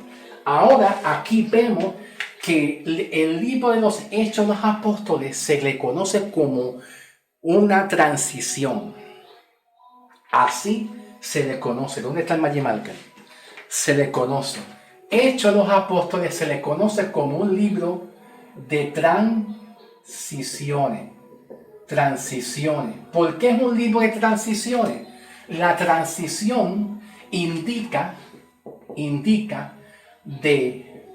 Ahora aquí vemos que el libro de los Hechos de los Apóstoles se le conoce como una transición. Así se le conoce. ¿Dónde está el Magimarca? Se le conoce. Hechos de los Apóstoles se le conoce como un libro de transiciones. ¿Por qué es un libro de transiciones? La transición indica de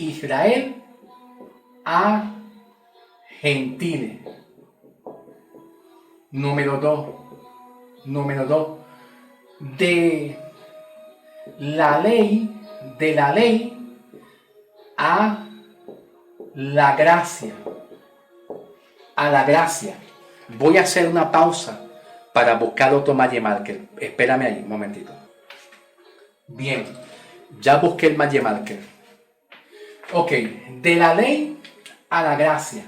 Israel a gentiles. Número dos, de la ley a la gracia. Voy a hacer una pausa para buscar otro Magimarker. Espérame ahí un momentito. Bien, ya busqué el Magimarker. Ok, de la ley a la gracia.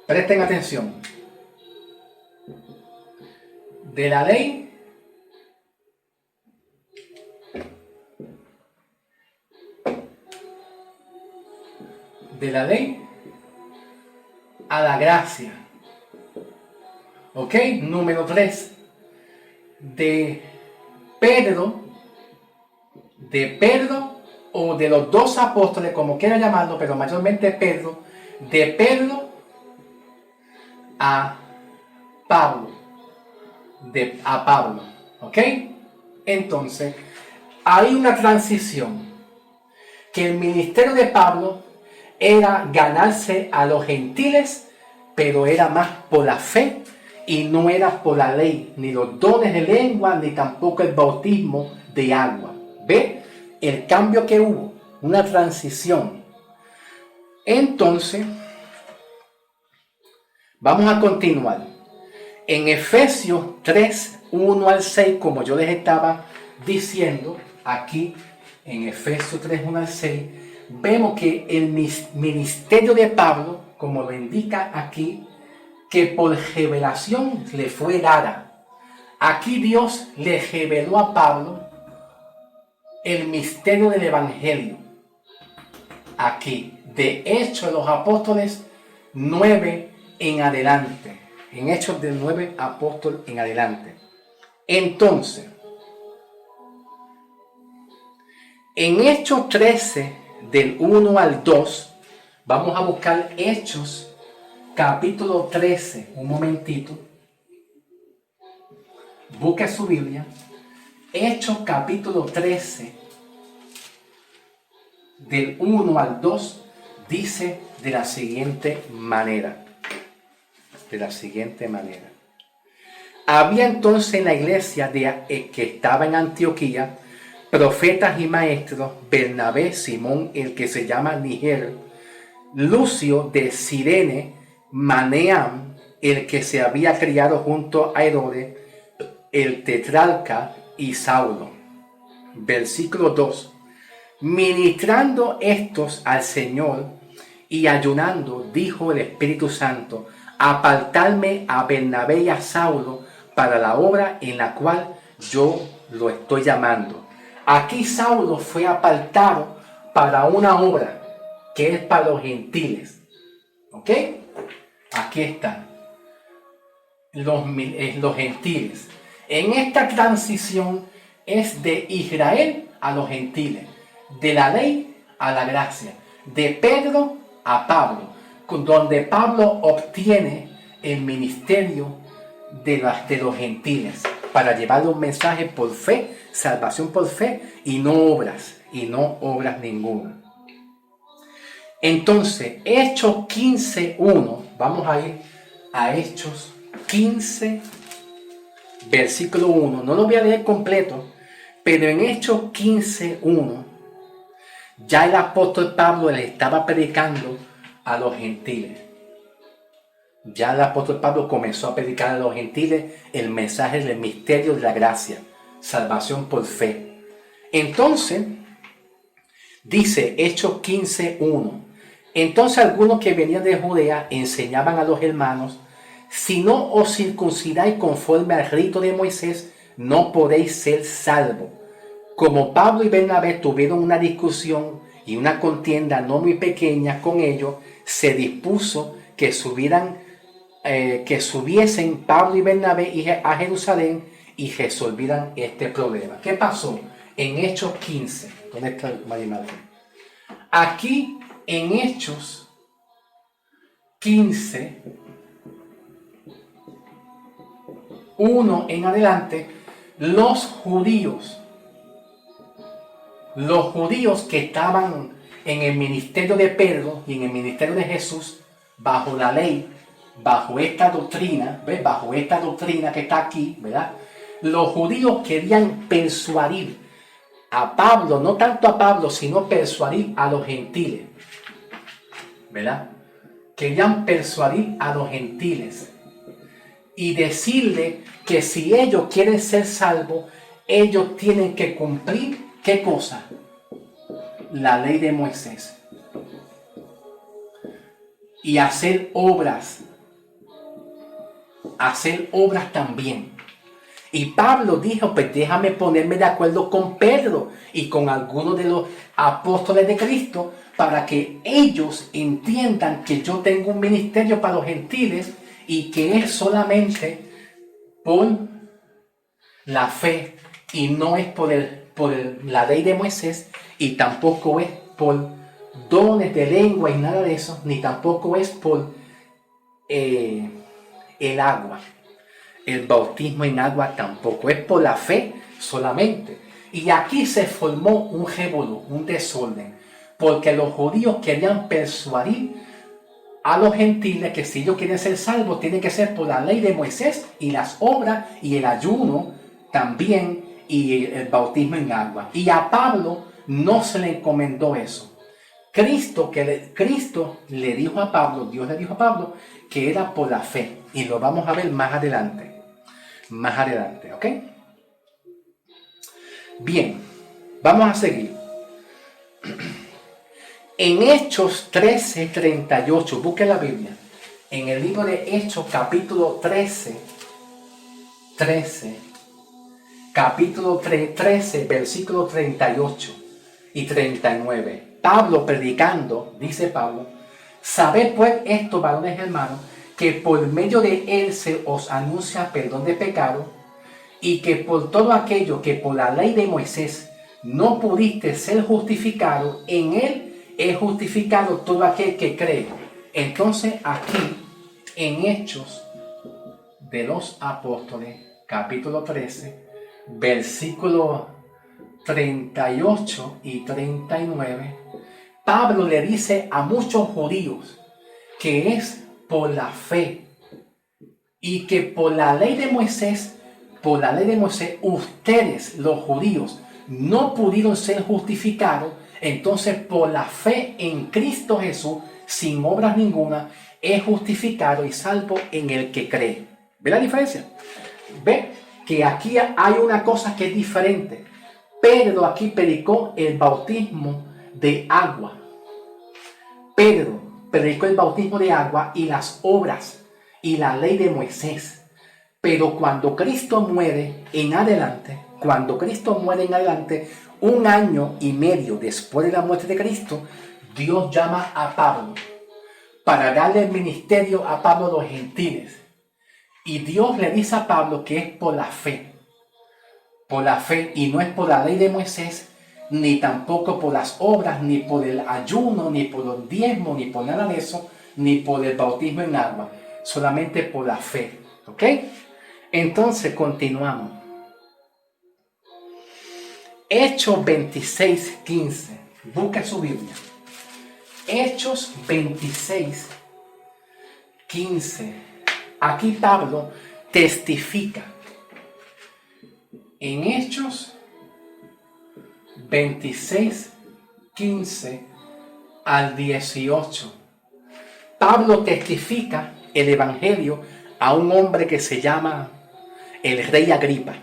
Presten atención. De la ley a la gracia. Ok, número 3. De Pedro o de los 2 apóstoles, como quieran llamarlo, pero mayormente Pedro, de Pedro a Pablo. ¿Ok? Entonces, hay una transición, que el ministerio de Pablo era ganarse a los gentiles, pero era más por la fe y no era por la ley, ni los dones de lengua, ni tampoco el bautismo de agua. ¿Ve? El cambio que hubo, una transición. Entonces, vamos a continuar. En Efesios 3, 1 al 6, como yo les estaba diciendo, aquí en Efesios 3, 1 al 6, vemos que el ministerio de Pablo, como lo indica aquí, que por revelación le fue dada. Aquí Dios le reveló a Pablo el misterio del Evangelio. Aquí de Hechos de los Apóstoles 9 en adelante. En Hechos del 9 Apóstol en adelante. Entonces, en Hechos 13, del 1 al 2, vamos a buscar Hechos, capítulo 13. Un momentito. Busque su Biblia. Hechos, capítulo 13, del 1 al 2, dice de la siguiente manera. Había entonces en la iglesia que estaba en Antioquía profetas y maestros: Bernabé, Simón, el que se llama Niger, Lucio de Cirene, Manaén, el que se había criado junto a Herodes, el tetrarca, y Saulo. Versículo 2. Ministrando estos al Señor y ayunando, dijo el Espíritu Santo: apartarme a Bernabé y a Saulo para la obra en la cual yo lo estoy llamando. Aquí Saulo fue apartado para una obra que es para los gentiles. ¿Ok? Aquí están los gentiles. En esta transición es de Israel a los gentiles, de la ley a la gracia, de Pedro a Pablo, donde Pablo obtiene el ministerio de los gentiles para llevar un mensaje por fe, salvación por fe y no obras ninguna. Entonces, Hechos 15:1, vamos a ir a Hechos 15, versículo 1. No lo voy a leer completo, pero en Hechos 15:1 ya el apóstol Pablo le estaba predicando a los gentiles. Ya el apóstol Pablo comenzó a predicar a los gentiles el mensaje del misterio de la gracia, salvación por fe. Entonces, dice Hechos 15:1. Entonces algunos que venían de Judea enseñaban a los hermanos: si no os circuncidáis conforme al rito de Moisés, no podéis ser salvos. Como Pablo y Bernabé tuvieron una discusión y una contienda no muy pequeña con ellos, se dispuso que subiesen Pablo y Bernabé a Jerusalén y resolvieran este problema. ¿Qué pasó? En Hechos 15. ¿Dónde está María Madre? Aquí en Hechos 15, 1 en adelante, los judíos que estaban en el ministerio de Pedro y en el ministerio de Jesús, bajo la ley, bajo esta doctrina, ¿ves? Bajo esta doctrina que está aquí, ¿verdad? Los judíos querían persuadir a Pablo, no tanto a Pablo, sino persuadir a los gentiles, ¿verdad? Querían persuadir a los gentiles y decirle que si ellos quieren ser salvos, ellos tienen que cumplir, ¿qué cosa? La ley de Moisés. Y hacer obras también. Y Pablo dijo: pues déjame ponerme de acuerdo con Pedro y con algunos de los apóstoles de Cristo para que ellos entiendan que yo tengo un ministerio para los gentiles y que es solamente por la fe y no es por la ley de Moisés, y tampoco es por dones de lengua y nada de eso, ni tampoco es por el agua. El bautismo en agua tampoco, es por la fe solamente. Y aquí se formó un revolú, un desorden, porque los judíos querían persuadir a los gentiles que si ellos quieren ser salvos, tiene que ser por la ley de Moisés y las obras y el ayuno también y el bautismo en agua. Y a Pablo no se le encomendó eso. Cristo le dijo a Pablo, Dios le dijo a Pablo que era por la fe. Y lo vamos a ver más adelante. ¿Ok? Bien, vamos a seguir. En Hechos 13:38, busque la Biblia. En el libro de Hechos, capítulo 13, capítulo 13, versículos 38 y 39. Pablo predicando, dice Pablo, sabed pues esto, varones hermanos, que por medio de él se os anuncia perdón de pecado, y que por todo aquello que por la ley de Moisés no pudiste ser justificado, en él es justificado todo aquel que cree. Entonces aquí, en Hechos de los Apóstoles, capítulo 13, versículos 38 y 39, Pablo le dice a muchos judíos que es por la fe y que por la ley de Moisés, ustedes, los judíos, no pudieron ser justificados. Entonces, por la fe en Cristo Jesús, sin obras ninguna, es justificado y salvo en el que cree. ¿Ve la diferencia? Ve que aquí hay una cosa que es diferente. Pedro aquí predicó el bautismo de agua. Pedro predicó el bautismo de agua y las obras y la ley de Moisés. Pero cuando Cristo muere en adelante, un año y medio después de la muerte de Cristo, Dios llama a Pablo para darle el ministerio a Pablo a los gentiles. Y Dios le dice a Pablo que es por la fe, y no es por la ley de Moisés, ni tampoco por las obras, ni por el ayuno, ni por los diezmos, ni por nada de eso, ni por el bautismo en agua, solamente por la fe. ¿Ok? Entonces continuamos. Hechos 26:15. Busca su Biblia. Hechos 26:15. Aquí Pablo testifica. En Hechos 26:15 al 18. Pablo testifica el evangelio a un hombre que se llama el rey Agripa.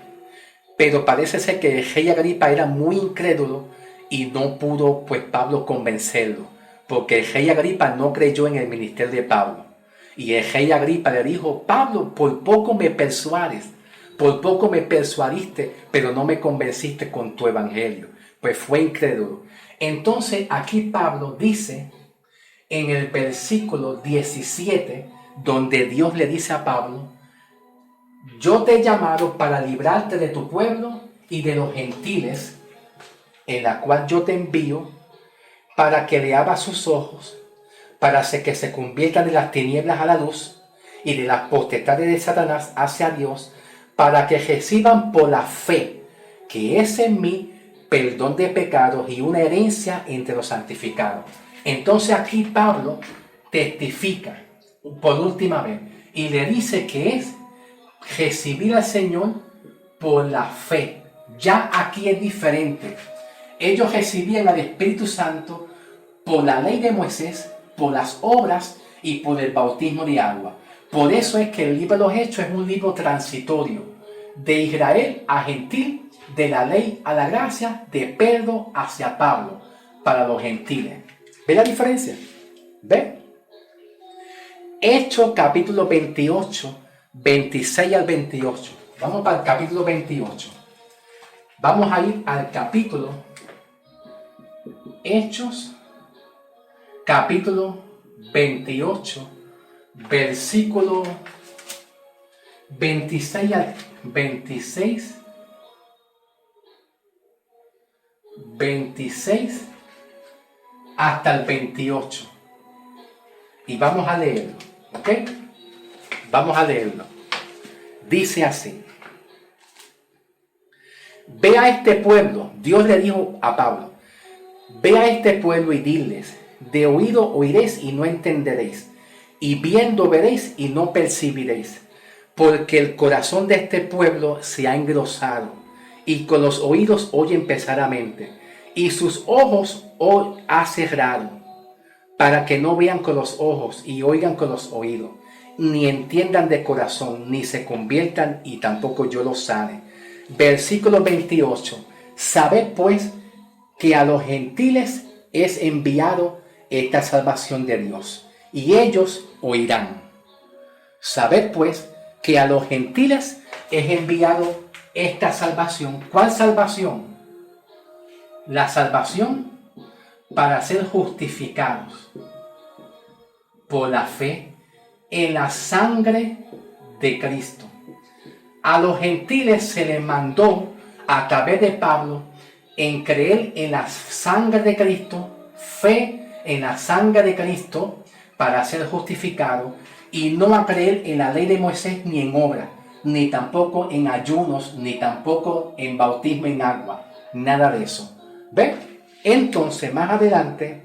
Pero parece ser que el rey Agripa era muy incrédulo y no pudo pues Pablo convencerlo, porque el rey Agripa no creyó en el ministerio de Pablo. Y el rey Agripa le dijo: Pablo, por poco me persuadiste, pero no me convenciste con tu evangelio. Pues fue incrédulo. Entonces aquí Pablo dice en el versículo 17, donde Dios le dice a Pablo: yo te he llamado para librarte de tu pueblo y de los gentiles, en la cual yo te envío, para que le abras sus ojos, para que se conviertan de las tinieblas a la luz y de las potestades de Satanás hacia Dios, para que reciban por la fe que es en mí perdón de pecados y una herencia entre los santificados. Entonces aquí Pablo testifica por última vez y le dice que es recibir al Señor por la fe. Ya aquí es diferente. Ellos recibían al Espíritu Santo por la ley de Moisés, por las obras y por el bautismo de agua. Por eso es que el libro de los Hechos es un libro transitorio, de Israel a gentil, de la ley a la gracia, de Pedro hacia Pablo, para los gentiles. ¿Ve la diferencia? ¿Ve? Hechos capítulo 28, 26 al 28. Vamos para el capítulo 28. Vamos a ir al capítulo Hechos, capítulo 28, versículo 26 al 26 hasta el 28. Y vamos a leerlo, ¿ok? Vamos a leerlo. Dice así: ve a este pueblo, Dios le dijo a Pablo, ve a este pueblo y diles, de oído oiréis y no entenderéis, y viendo veréis y no percibiréis, porque el corazón de este pueblo se ha engrosado, y con los oídos oyen pesadamente, y sus ojos ha cerrado, para que no vean con los ojos y oigan con los oídos, ni entiendan de corazón, ni se conviertan, y tampoco yo los sane. Versículo 28. Sabed pues que a los gentiles es enviado esta salvación de Dios, y ellos oirán. Sabed pues que a los gentiles es enviado esta salvación. ¿Cuál salvación? La salvación para ser justificados por la fe en la sangre de Cristo. A los gentiles se les mandó a través de Pablo en creer en la sangre de Cristo, fe en la sangre de Cristo para ser justificado, y no a creer en la ley de Moisés ni en obra, ni tampoco en ayunos, ni tampoco en bautismo en agua, nada de eso. ¿Ve? Entonces más adelante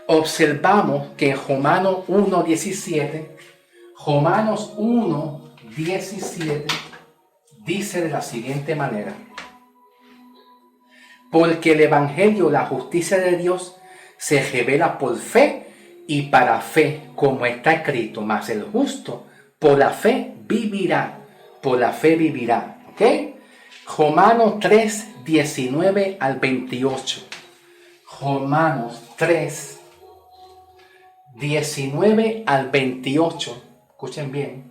observamos que en Romanos 1:17, Romanos 1:17 dice de la siguiente manera: porque el evangelio, la justicia de Dios, se revela por fe y para fe, como está escrito, mas el justo por la fe vivirá, por la fe vivirá. ¿Ok? Romanos 3:19 al 28. Romanos 3:19 al 28. Escuchen bien.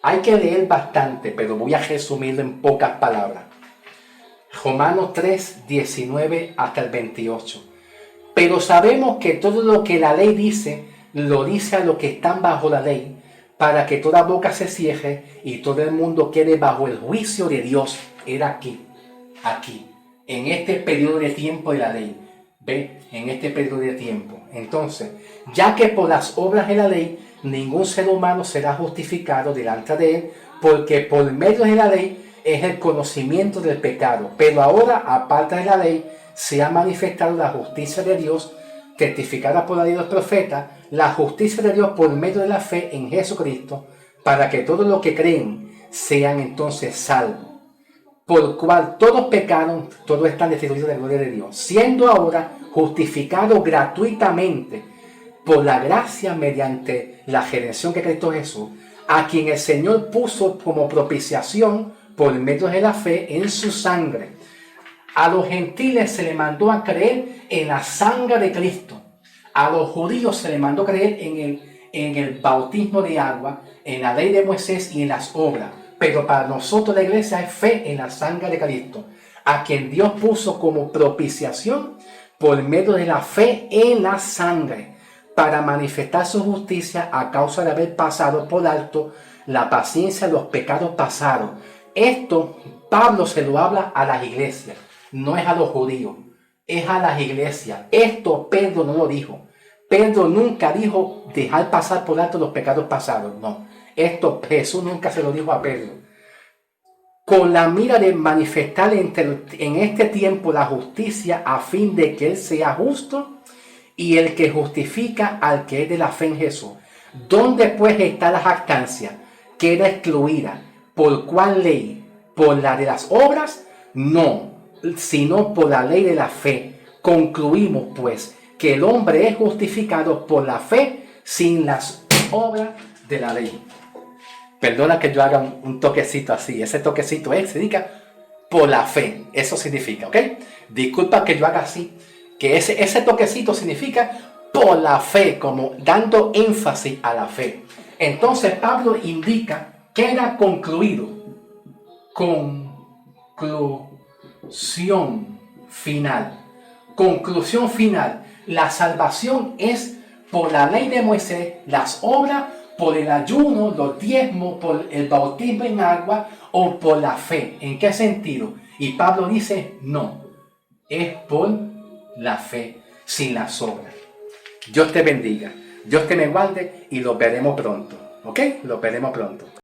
Hay que leer bastante, pero voy a resumirlo en pocas palabras. Romanos 3:19 hasta el 28. Pero sabemos que todo lo que la ley dice, lo dice a los que están bajo la ley, para que toda boca se cierre y todo el mundo quede bajo el juicio de Dios. Era aquí, en este periodo de tiempo de la ley. ¿Ve? En este periodo de tiempo. Entonces, ya que por las obras de la ley, ningún ser humano será justificado delante de él, porque por medio de la ley es el conocimiento del pecado. Pero ahora, aparte de la ley, se ha manifestado la justicia de Dios, testificada por la ley de los profetas, la justicia de Dios por medio de la fe en Jesucristo, para que todos los que creen sean entonces salvos. Por cual todos pecaron, todos están destituidos de la gloria de Dios, siendo ahora justificados gratuitamente por la gracia mediante la redención que Cristo Jesús, a quien el Señor puso como propiciación por medio de la fe en su sangre. A los gentiles se les mandó a creer en la sangre de Cristo. A los judíos se les mandó a creer en el bautismo de agua, en la ley de Moisés y en las obras. Pero para nosotros la iglesia es fe en la sangre de Cristo, a quien Dios puso como propiciación por medio de la fe en la sangre, para manifestar su justicia a causa de haber pasado por alto la paciencia de los pecados pasados. Esto Pablo se lo habla a las iglesias, no es a los judíos, es a las iglesias. Esto Pedro no lo dijo. Pedro nunca dijo dejar pasar por alto los pecados pasados, no. Esto Jesús nunca se lo dijo a Pedro. Con la mira de manifestar en este tiempo la justicia, a fin de que Él sea justo y el que justifica al que es de la fe en Jesús. ¿Dónde pues está la jactancia? Queda excluida. ¿Por cuál ley? ¿Por la de las obras? No, sino por la ley de la fe. Concluimos pues que el hombre es justificado por la fe sin las obras de la ley. Perdona que yo haga un toquecito así. Ese toquecito se indica por la fe. Eso significa, ¿ok? Disculpa que yo haga así. Que ese toquecito significa por la fe, como dando énfasis a la fe. Entonces Pablo indica que era concluido. Conclusión final. Conclusión final. La salvación es por la ley de Moisés, las obras, por el ayuno, los diezmos, por el bautismo en agua o por la fe. ¿En qué sentido? Y Pablo dice, no, es por la fe sin las obras. Dios te bendiga, Dios te me guarde y los veremos pronto. ¿Ok? Los veremos pronto.